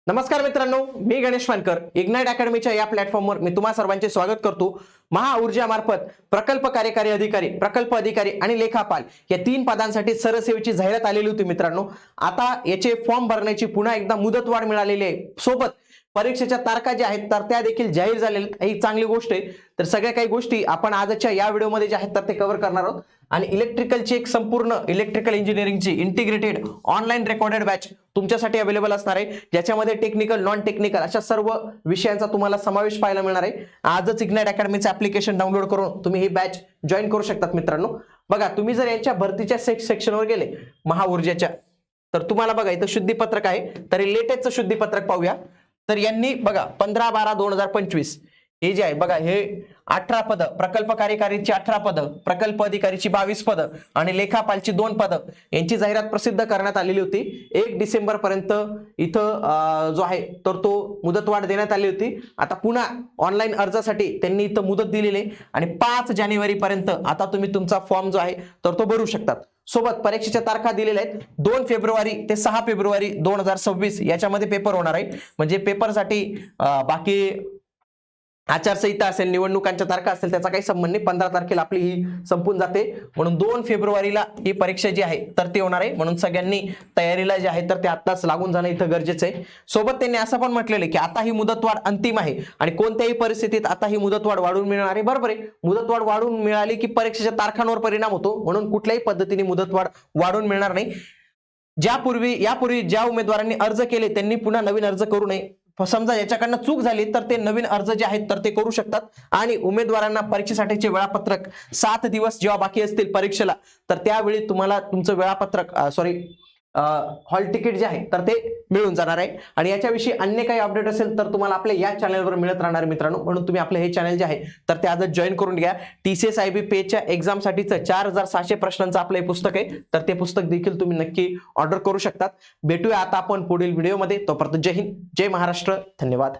नमस्कार मित्रांनो, मी गणेश वानकर इग्नाइट अकॅडमीच्या या प्लॅटफॉर्मवर मी तुम्हा सर्वांचे स्वागत करतो। महाऊर्जा मार्फत प्रकल्प कार्यकारी अधिकारी, प्रकल्प अधिकारी आणि लेखापाल या 3 पदांसाठी सरसेवेची जाहिरात आलेली होती मित्रांनो। आता याचे फॉर्म भरण्याची पुन्हा एकदा मुदतवाढ मिळालेली आहे। सोबत परीक्षेच्या तारखा ज्या आहेत तर त्या देखील जाहीर झालेल्या आहेत। ही चांगली गोष्ट आहे। तर सगळ्या काही गोष्टी आपण आजच्या या व्हिडिओमध्ये ज्या आहेत तर ते कव्हर करणार आहोत आणि इलेक्ट्रिकलची एक संपूर्ण इलेक्ट्रिकल इंजिनिअरिंगची इंटिग्रेटेड ऑनलाइन रेकॉर्डेड बॅच तुमच्यासाठी अवेलेबल असणार आहे, ज्याच्यामध्ये टेक्निकल, नॉन टेक्निकल अशा सर्व विषयांचा तुम्हाला समावेश पाहायला मिळणार आहे। आजच इग्नाइट अकॅडमीचं ॲप्लिकेशन डाउनलोड करून तुम्ही ही बॅच जॉइन करू शकतात मित्रांनो। बघा, तुम्ही जर यांच्या भरतीच्या सेक्शनवर गेले महाऊर्जाच्या, तर तुम्हाला बघा इथं शुद्धीपत्रक आहे। तर लेटेस्टचं शुद्धीपत्रक पाहूया। तर यांनी बघा 15/12/2025 हे जे आहे बघा, हे 18 पद, प्रकल्प कार्यकारीची 18 पद, प्रकल्प अधिकारीची 22 पद आणि लेखापालची 2 पद यांची जाहिरात प्रसिद्ध करण्यात आलेली होती। 1 डिसेंबर पर्यंत इथं जो आहे तर तो मुदतवाढ देण्यात आली होती। आता पुन्हा ऑनलाईन अर्जासाठी त्यांनी इथं मुदत दिलेली आहे आणि 5 जानेवारी पर्यंत आता तुम्ही तुमचा फॉर्म जो आहे तर तो भरू शकतात। सोबत परीक्षेच्या तारखा दिलेल्या आहेत 2 फेब्रुवारी ते 6 फेब्रुवारी 2026 याच्यामध्ये पेपर होणार आहे। म्हणजे पेपरसाठी बाकी आचारसंहिता असेल, निवडणुकांच्या तारखा असेल, त्याचा काही संबंध नाही। 15 तारखेला आपली ही संपून जाते, म्हणून 2 फेब्रुवारीला ही परीक्षा जी आहे तर ती होणार आहे। म्हणून सगळ्यांनी तयारीला जे आहे तर ते आत्ताच लागून जाणं इथं गरजेचं आहे। सोबत त्यांनी असं पण म्हटलेलं आहे की आता ही मुदतवाढ अंतिम आहे आणि कोणत्याही परिस्थितीत आता ही मुदतवाढ वाढवून मिळणार आहे। बरोबर आहे, मुदतवाढ वाढवून मिळाली की परीक्षेच्या तारखांवर परिणाम होतो, म्हणून कुठल्याही पद्धतीने मुदतवाढ वाढवून मिळणार नाही। यापूर्वी ज्या उमेदवारांनी अर्ज केले त्यांनी पुन्हा नवीन अर्ज करू नये। समजा याच्याकडनं चूक झाली तर ते नवीन अर्ज जे आहेत तर ते करू शकतात आणि उमेदवारांना परीक्षेसाठीचे वेळापत्रक 7 दिवस जेव्हा बाकी असतील परीक्षेला, तर त्यावेळी तुम्हाला तुमचं वेळापत्रक हॉल तिकीट जे आहे तर ते मिळून जाणार आहे। आणि याच्याविषयी अन्य काही अपडेट असेल तर तुम्हाला आपल्या या चॅनलवर मिळत राहणार मित्रांनो, म्हणून तुम्ही आपलं हे चॅनल जे आहे तर ते आजच जॉईन करून घ्या। TCS IB पेच्या एक्झामसाठीचं 4600 प्रश्नांचं आपलं हे पुस्तक आहे, तर ते पुस्तक देखील तुम्ही नक्की ऑर्डर करू शकतात। भेटूया आता आपण पुढील व्हिडिओमध्ये। तोपर्यंत जय हिंद, जय महाराष्ट्र, धन्यवाद।